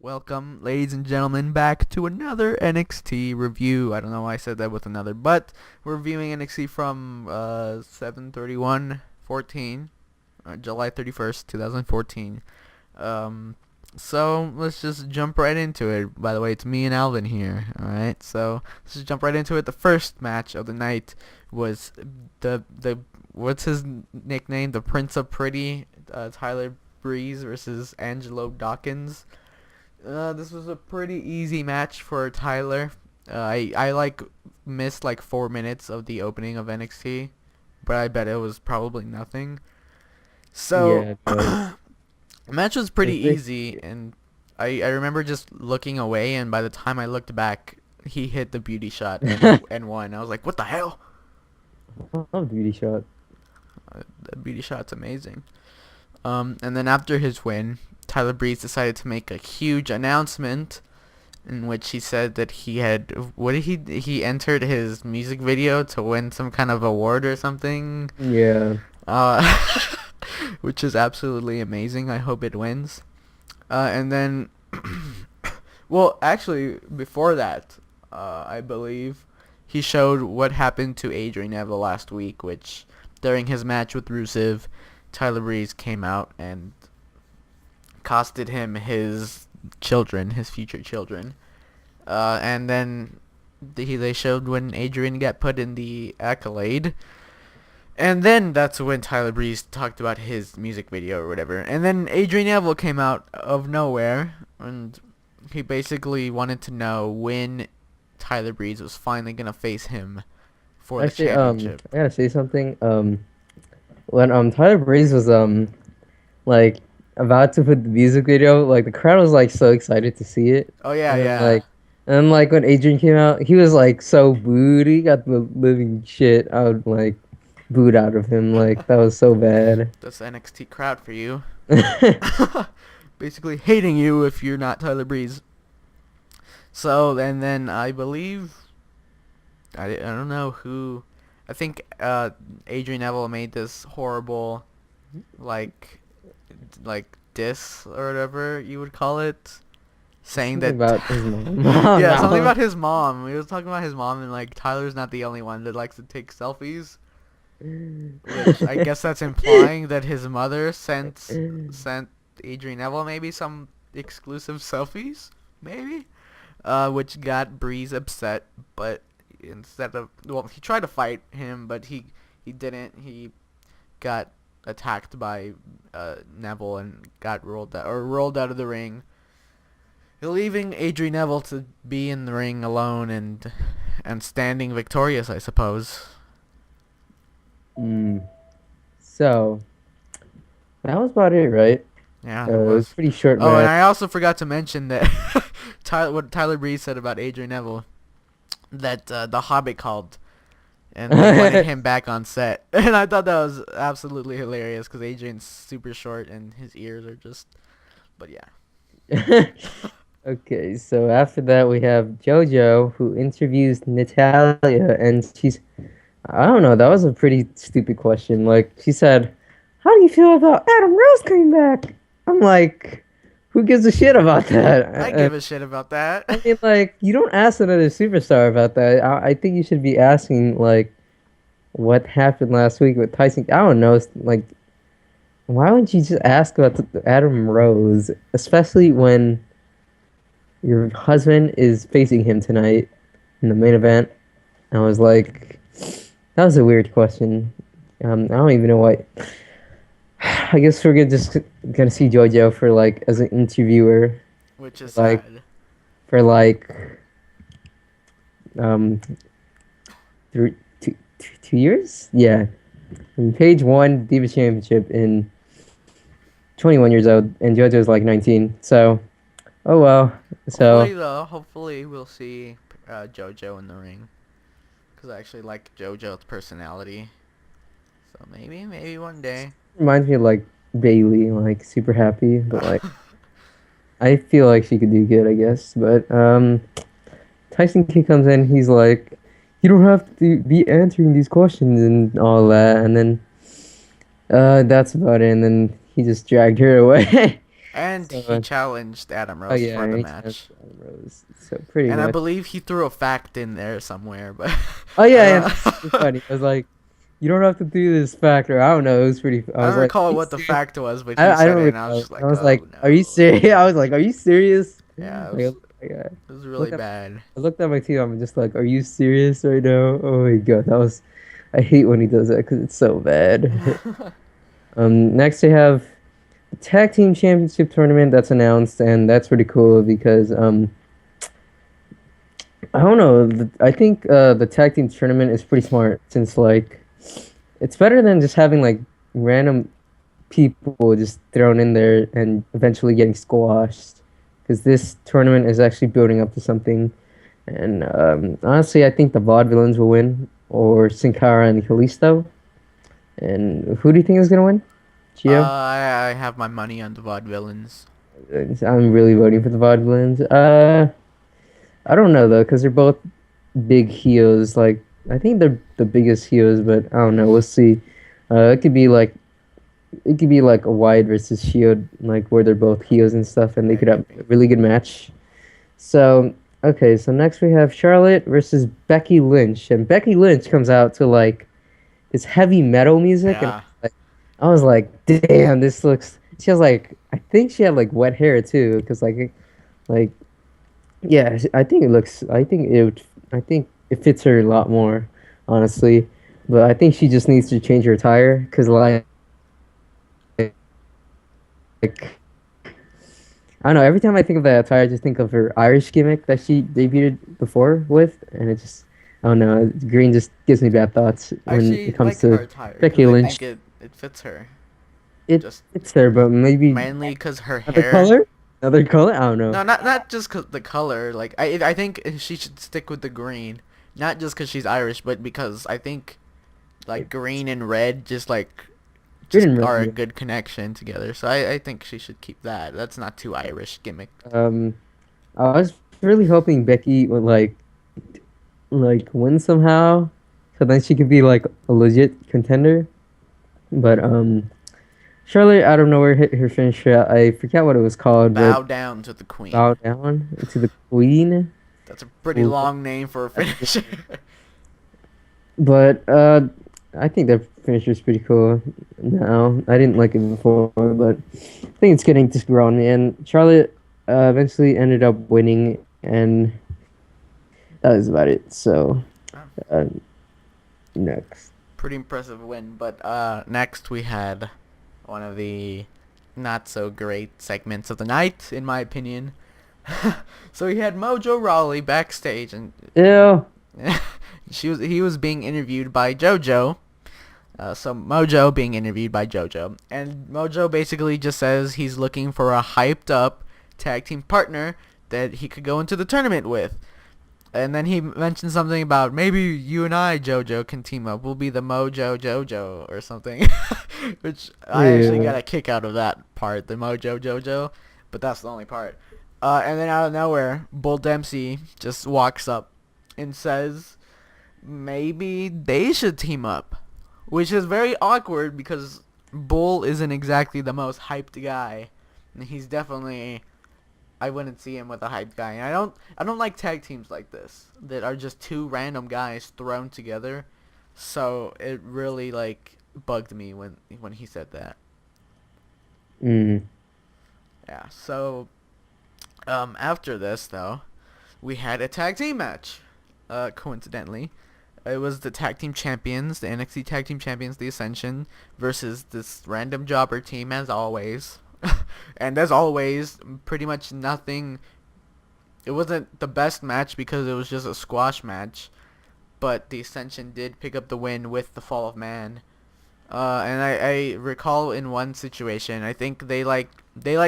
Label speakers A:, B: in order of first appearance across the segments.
A: Welcome, ladies and gentlemen, back to another NXT review. I don't know why I said that with another, but we're reviewing NXT from 7/31/14, July 31st, 2014. So let's just jump right into it. By the way, it's me and Alvin here. All right, so let's just jump right into it. The first match of the night was the what's his nickname? The Prince of Pretty, Tyler Breeze versus Angelo Dawkins. This was a pretty easy match for Tyler. I missed like 4 minutes of the opening of NXT, but I bet it was probably nothing. So
B: Yeah, but
A: the match was
B: I
A: pretty
B: think
A: easy, and I remember just looking away, and by the time I looked back, he hit the beauty shot and
B: I
A: and won. I was like, what the hell?
B: love beauty shot.
A: The beauty shot's amazing. And then after his win, Tyler Breeze decided to make a huge announcement in which he said that he entered his music video to win some kind of award or something,
B: Yeah,
A: uh, which is absolutely amazing. I hope it wins. And then, well, actually, before that, I believe he showed what happened to Adrian Neville last week, which during his match with Rusev, Tyler Breeze came out and costed him his children, his future children. And then they showed when Adrian got put in the accolade. And then that's when Tyler Breeze talked about his music video or whatever. And then Adrian Neville came out of nowhere, and he basically wanted to know when Tyler Breeze was finally going to face him for the
B: actually,
A: championship.
B: I gotta say something. When Tyler Breeze was like about to put the music video, like the crowd was like so excited to see it,
A: Oh, yeah,
B: and then
A: yeah.
B: like when Adrian came out, he was like so booed. He got the living shit out like booed out of him. Like that was so bad.
A: That's the NXT crowd for you. Basically hating you if you're not Tyler Breeze. So, and then I believe, I don't know who, I think Adrian Neville made this horrible, like, diss or whatever you would call it, saying
B: Something
A: that,
B: about his mom.
A: yeah, something
B: No.
A: about his mom. He was talking about his mom, and like Tyler's not the only one that likes to take selfies, which I guess that's implying that his mother sent Adrian Neville maybe some exclusive selfies, maybe. Which got Breeze upset, but instead of, well, he tried to fight him, but he didn't. He got attacked by Neville and got rolled out of the ring, leaving Adrian Neville to be in the ring alone and standing victorious, I suppose.
B: Mm. So that was about it, right?
A: Yeah,
B: It
A: it
B: was
A: was.
B: pretty short
A: Oh, and
B: match.
A: I also forgot to mention that what Tyler Breeze said about Adrian Neville, that the Hobbit called and they wanted him back on set. And I thought that was absolutely hilarious because Adrian's super short and his ears are just. But yeah.
B: Okay, so after that we have JoJo who interviews Natalia, and I don't know, that was a pretty stupid question. Like she said, "How do you feel about Adam Rose coming back?" I'm like, who gives a shit about that?
A: I give a shit about that.
B: I mean, like, you don't ask another superstar about that. I think you should be asking like what happened last week with Tyson. I don't know. Like, why would you just ask about Adam Rose, especially when your husband is facing him tonight in the main event? I was like, that was a weird question. I don't even know why. I guess we're gonna see JoJo for like as an interviewer,
A: Which is
B: like
A: sad.
B: for like um 2 years. Yeah, from page one Diva Championship in 21 years old, and JoJo's like 19. So, oh well. So
A: Hopefully we'll see JoJo in the ring. Because I actually like JoJo's personality. So maybe one day.
B: reminds me of like Bailey, like super happy, but like I feel like she could do good, I guess. But Tyson Kidd comes in, he's like, you don't have to be answering these questions and all that, and then that's about it. And then he just dragged her away.
A: And he
B: So,
A: challenged Adam
B: oh
A: Rose
B: yeah,
A: for the
B: any chance
A: match.
B: Adam Rose. So pretty
A: And I
B: much.
A: believe he threw a fact in there somewhere, but
B: Oh
A: I
B: yeah, and that's super
A: don't
B: funny. I was like, you don't have to do this factor. I don't know. It was pretty. I
A: I
B: was
A: don't
B: like, are
A: recall
B: you
A: what the
B: serious?
A: fact was, but he
B: I
A: said
B: don't
A: it and I was
B: recall.
A: just
B: I
A: like,
B: was like,
A: "Oh
B: are you
A: no."
B: serious? I was like, are you serious?
A: Yeah,
B: Like, I
A: it was really
B: looked at
A: bad.
B: I looked at my team. I'm just like, are you serious right now? Oh my god, that was. I hate when he does that because it's so bad. Next we have the tag team championship tournament that's announced, and that's pretty cool because I don't know. I think the tag team tournament is pretty smart since like it's better than just having like random people just thrown in there and eventually getting squashed. Because this tournament is actually building up to something. And honestly, I think the Vaudevillains will win, or Sin Cara and Kalisto. And who do you think is gonna win? Gio?
A: I have my money on the Vaudevillains.
B: I'm really voting for the Vaudevillains. I don't know though, because they're both big heels. Like I think they're the biggest heels, but I don't know. We'll see. It could be like a wide versus shield, like where they're both heels and stuff, and
A: Yeah,
B: they
A: it
B: could have
A: could be.
B: a really good match. So okay, so next we have Charlotte versus Becky Lynch, and Becky Lynch comes out to like this heavy metal music, and
A: Yeah.
B: I was like, damn, this looks. She has like, I think she had like wet hair too, because like yeah, I think it looks. I think it fits her a lot more, honestly. But I think she just needs to change her attire, because like I don't know. Every time I think of that attire, I just think of her Irish gimmick that she debuted before with, and it just, I don't know. Green just gives me bad thoughts
A: I
B: when
A: actually
B: it comes
A: like her
B: to
A: attire because
B: Becky
A: I
B: Lynch.
A: think it fits her.
B: It
A: Just
B: it's there, but maybe
A: mainly because her
B: another
A: hair.
B: color, another color. I don't know.
A: No, not just 'cause the color. Like I think she should stick with the green, not just because she's Irish, but because I think like green and red
B: Green
A: just
B: and red.
A: are a
B: Yeah.
A: good connection together. So I think she should keep that. That's not too Irish gimmick.
B: Um, I was really hoping Becky would like win somehow, so then she could be like a legit contender. But Charlotte out of nowhere hit her finisher. I forget what it was called, but
A: Bow down to the
B: bow
A: queen.
B: down to the queen.
A: That's a pretty
B: Ooh,
A: long name for a finisher.
B: but I think the finisher is pretty cool now. I didn't like it before, but I think it's getting to grow on me. And Charlotte eventually ended up winning, and that was about it. So uh, next.
A: Pretty impressive win. But next we had one of the not so great segments of the night, in my opinion. So we had Mojo Rawley backstage, and
B: Ew.
A: he was being interviewed by JoJo. So Mojo being interviewed by JoJo, and Mojo basically just says he's looking for a hyped up tag team partner that he could go into the tournament with. And then he mentioned something about maybe you and I, JoJo, can team up. We'll be the Mojo JoJo or something. Which I actually
B: Yeah.
A: got a kick out of that part, the Mojo JoJo. But that's the only part. And then out of nowhere, Bull Dempsey just walks up and says maybe they should team up. Which is very awkward because Bull isn't exactly the most hyped guy. And he's definitely, I wouldn't see him with a hyped guy. And I don't like tag teams like this that are just two random guys thrown together. So it really like bugged me when he said that.
B: Mm.
A: Yeah. So after this though, we had a tag team match. Coincidentally, it was the tag team champions, the NXT tag team champions, the Ascension, versus this random jobber team as always. And as always, pretty much nothing. It wasn't the best match because it was just a squash match, but the Ascension did pick up the win with the Fall of Man. And I recall in one situation, I think they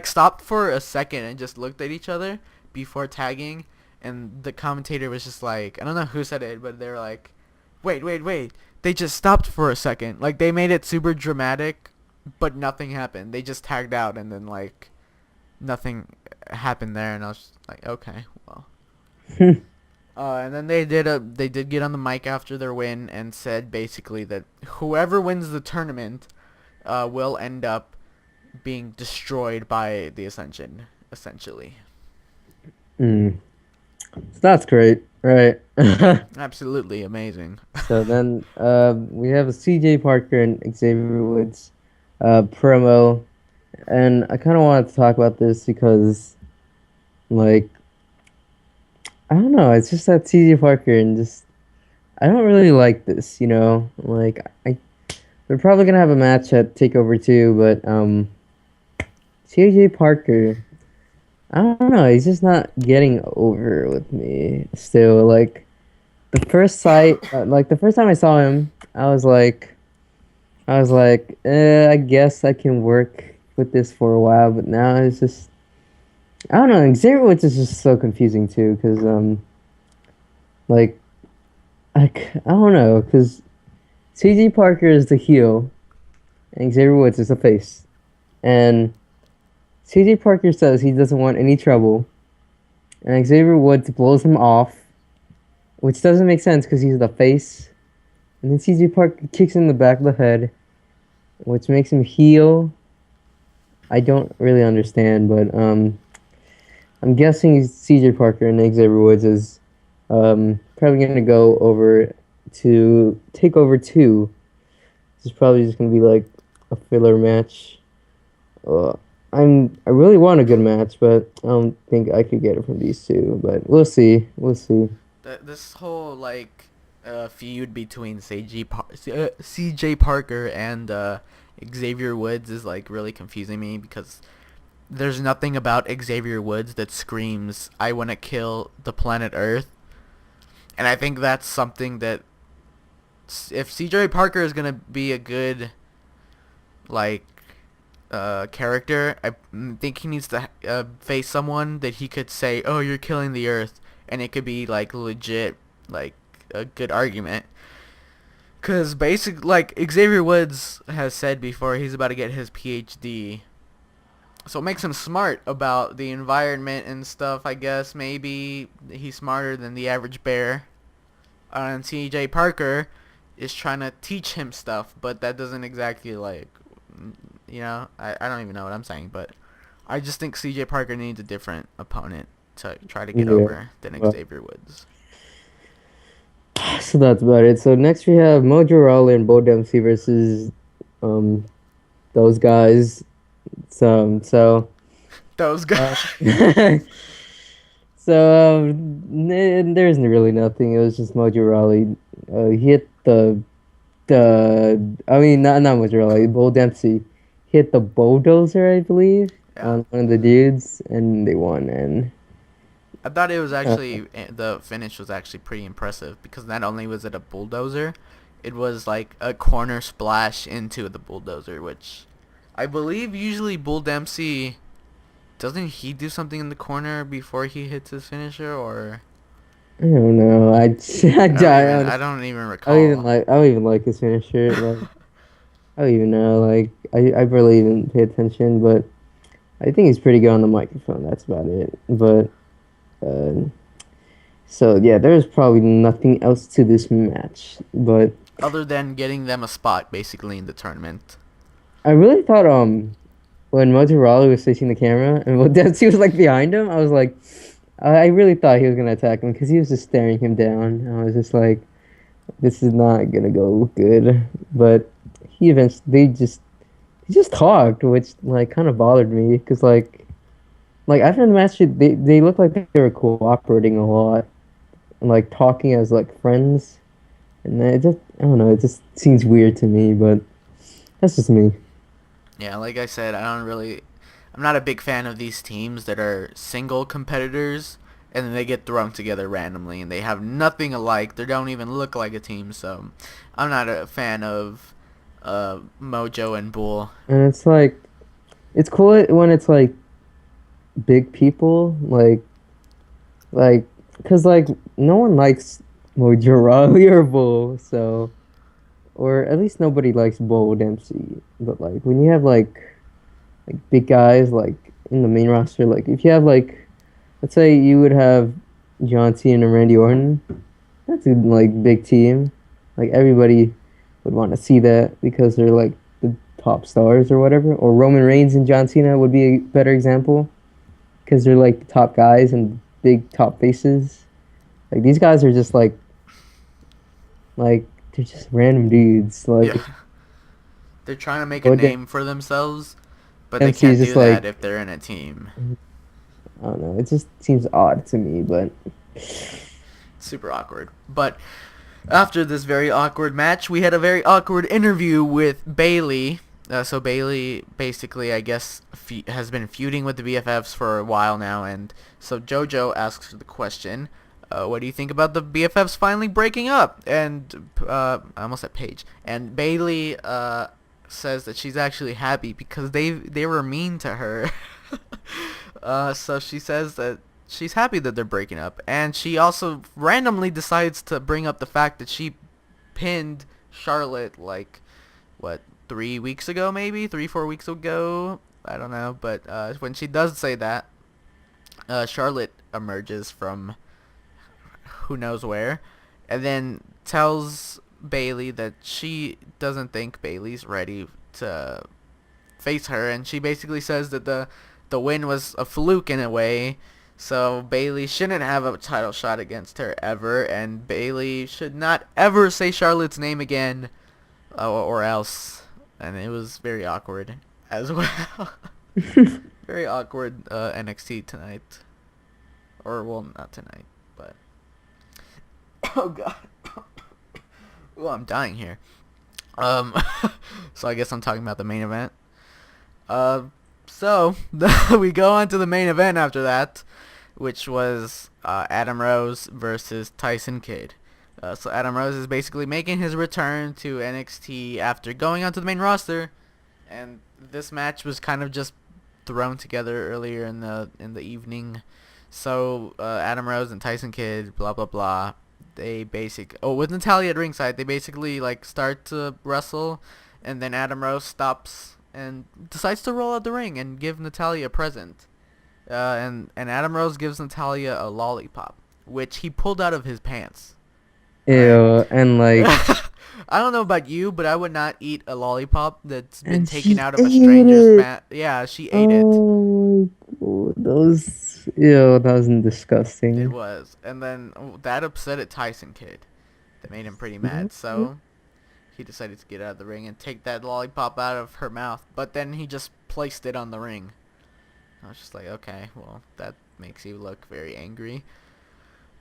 A: stopped for a second and just looked at each other before tagging, and the commentator was just like, I don't know who said it, but they were like, wait, they just stopped for a second. Like they made it super dramatic, but nothing happened. They just tagged out, and then like nothing happened there, and I was just like, okay, well. And then they did get on the mic after their win and said basically that whoever wins the tournament will end up being destroyed by the Ascension, essentially.
B: Mm. So that's great, right?
A: Absolutely amazing.
B: So then we have a CJ Parker and Xavier Woods promo. And I kind of wanted to talk about this because, like, I don't know, it's just that CJ Parker and just, I don't really like this, you know? Like, they're probably gonna have a match at Takeover 2, but, CJ Parker, I don't know, he's just not getting over with me still. Like, the first time I saw him, I guess I can work with this for a while, but now it's just, I don't know. Xavier Woods is just so confusing too, because like I don't know, because CG Parker is the heel and Xavier Woods is the face, and CG Parker says he doesn't want any trouble, and Xavier Woods blows him off, which doesn't make sense because he's the face, and then CG Parker kicks him in the back of the head, which makes him heel. I don't really understand, but I'm guessing CJ Parker and Xavier Woods is probably going to go over to Takeover 2. This is probably just going to be like a filler match. Uh, I really want a good match, but I don't think I could get it from these two. But we'll see. We'll see.
A: This whole feud between CJ Parker and Xavier Woods is like really confusing me because there's nothing about Xavier Woods that screams I want to kill the planet Earth. And I think that's something that if CJ Parker is going to be a good like character, I think he needs to face someone that he could say, "Oh, you're killing the Earth," and it could be like legit, like a good argument. Cause like Xavier Woods has said before, he's about to get his PhD, so it makes him smart about the environment and stuff. I guess maybe he's smarter than the average bear. And C.J. Parker is trying to teach him stuff, but that doesn't exactly I don't even know what I'm saying, but I just think C.J. Parker needs a different opponent to try to get
B: Yeah.
A: over than
B: Well,
A: Xavier Woods.
B: so that's about it. So next we have Mojo Rawley and Bo Dempsey versus um those guys. So
A: Those guys.
B: uh, so there isn't really nothing. It was just Mojo Rawley. He hit the I mean not Mojo Rawley. Bo Dempsey hit the bulldozer, I believe,
A: Yeah.
B: on one of the dudes, and they won. And
A: I thought it was
B: uh,
A: actually the finish was actually pretty impressive because not only was it a bulldozer, it was like a corner splash into the bulldozer, which I believe usually Bull Dempsey doesn't he do something in the corner before he hits his finisher, or
B: I don't know.
A: I don't even recall.
B: I don't even like his finisher. Like I don't even know. Like I barely even pay attention, but I think he's pretty good on the microphone. That's about it. But uh, so yeah, there's probably nothing else to this match. But
A: Other than getting them a spot basically in the tournament.
B: I really thought when Motorola was facing the camera and Will Dempsey was like behind him, I was like, I really thought he was gonna attack him because he was just staring him down. I was just like, this is not gonna go good. But he just talked, which like kind of bothered me because like after the match they looked like they were cooperating a lot and like talking as like friends, and it just I don't know, it just seems weird to me, but that's just me.
A: Yeah, like I said, I'm not a big fan of these teams that are single competitors and then they get thrown together randomly and they have nothing alike. They don't even look like a team, so I'm not a fan of Mojo and Bull.
B: And it's like it's cool when it's like big people like because like no one likes Mojo Rawley or Bull, so or at least nobody likes Bull Dempsey. But like when you have like big guys like in the main roster, like if you have like let's say you would have John Cena and Randy Orton, that's a like big team. Like everybody would want to see that because they're like the top stars or whatever. Or Roman Reigns and John Cena would be a better example because they're like the top guys and big top faces. Like these guys are just like they're just random dudes.
A: Yeah.
B: Like
A: They're trying to make a
B: what the
A: name for themselves, but they
B: MC is
A: can't
B: just
A: do
B: like
A: that if they're in a team.
B: I don't know. It just seems odd to me, but
A: Super awkward. But after this very awkward match, we had a very awkward interview with Bailey. So Bailey basically, I guess, has been feuding with the BFFs for a while now, and so JoJo asks the question, what do you think about the BFFs finally breaking up? And I almost said Paige. And Bailey says that she's actually happy because they were mean to her. So she says that she's happy that they're breaking up, and she also randomly decides to bring up the fact that she pinned Charlotte like what 3 weeks ago, maybe 3-4 weeks ago. I don't know, but when she does say that, Charlotte emerges from who knows where, and then tells Bailey that she doesn't think Bailey's ready to face her, and she basically says that the win was a fluke in a way. So Bailey shouldn't have a title shot against her ever, and Bailey should not ever say Charlotte's name again, or else. And it was very awkward as well. Very awkward NXT tonight, or well, not tonight, but oh god, oh I'm dying here. So I guess I'm talking about the main event. So we go on to the main event after that, which was Adam Rose versus Tyson Kidd. So Adam Rose is basically making his return to NXT after going onto the main roster, and this match was kind of just thrown together earlier in the evening. So Adam Rose and Tyson Kidd, blah blah blah. With Natalya at ringside, they basically like start to wrestle, and then Adam Rose stops and decides to roll out the ring and give Natalya a present. And Adam Rose gives Natalya a lollipop, which he pulled out of his pants.
B: ew, and like
A: I don't know about you, but I would not eat a lollipop that's been
B: and
A: taken
B: she
A: out of a
B: ate
A: stranger's
B: it.
A: mat. Yeah, she ate it.
B: Oh, those ew, that was
A: It
B: disgusting.
A: was. And then that upset at Tyson Kidd. That made him pretty mad. So he decided to get out of the ring and take that lollipop out of her mouth. But then he just placed it on the ring. I was just like, okay, well, that makes you look very angry.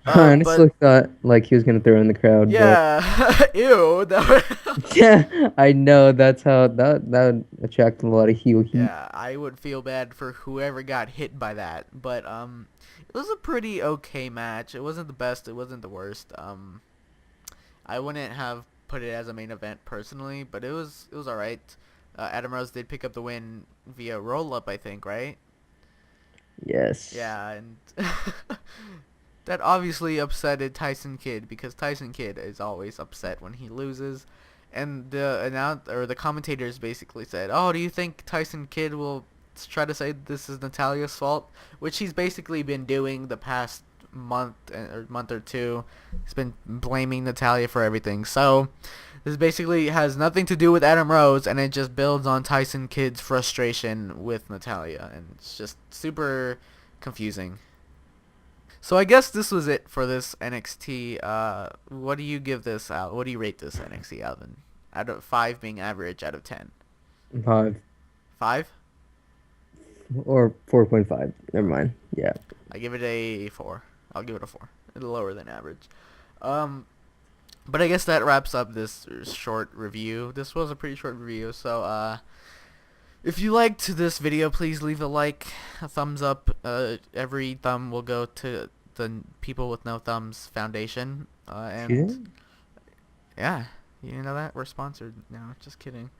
B: I honestly
A: But
B: thought like he was gonna throw in the crowd, but
A: yeah, ew.
B: yeah, I know that's how that would attract a lot of heel heat.
A: Yeah, I would feel bad for whoever got hit by that. But it was a pretty okay match. It wasn't the best. It wasn't the worst. I wouldn't have put it as a main event personally, but it was alright. Adam Rose did pick up the win via roll up, I think, right?
B: Yes.
A: Yeah, and that obviously upsetted Tyson Kidd because Tyson Kidd is always upset when he loses. And the commentators basically said, "Oh, do you think Tyson Kidd will try to say this is Natalya's fault?" Which he's basically been doing the past month or two. He's been blaming Natalya for everything. So this basically has nothing to do with Adam Rose, and it just builds on Tyson Kidd's frustration with Natalya, and it's just super confusing. So I guess this was it for this NXT. What do you give this out? What do you rate this NXT, Alvin? Out of 5 being average, out of 10.
B: 5
A: 5?
B: or 4.5. Never mind. Yeah.
A: I give it a 4. I'll give it a 4. It's lower than average. But I guess that wraps up this short review. This was a pretty short review, so if you liked this video, please leave a like, a thumbs up. Every thumb will go to the People with No Thumbs Foundation. And yeah, you didn't know that? We're sponsored now. Just kidding.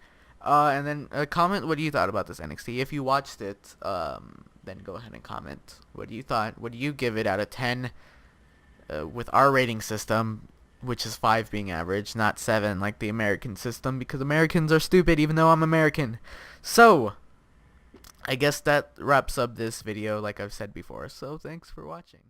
A: And then comment what you thought about this NXT. If you watched it, then go ahead and comment what you thought. What do you give it out of 10 with our rating system, which is 5 being average, not 7 like the American system, because Americans are stupid even though I'm American. So, I guess that wraps up this video like I've said before. So, thanks for watching.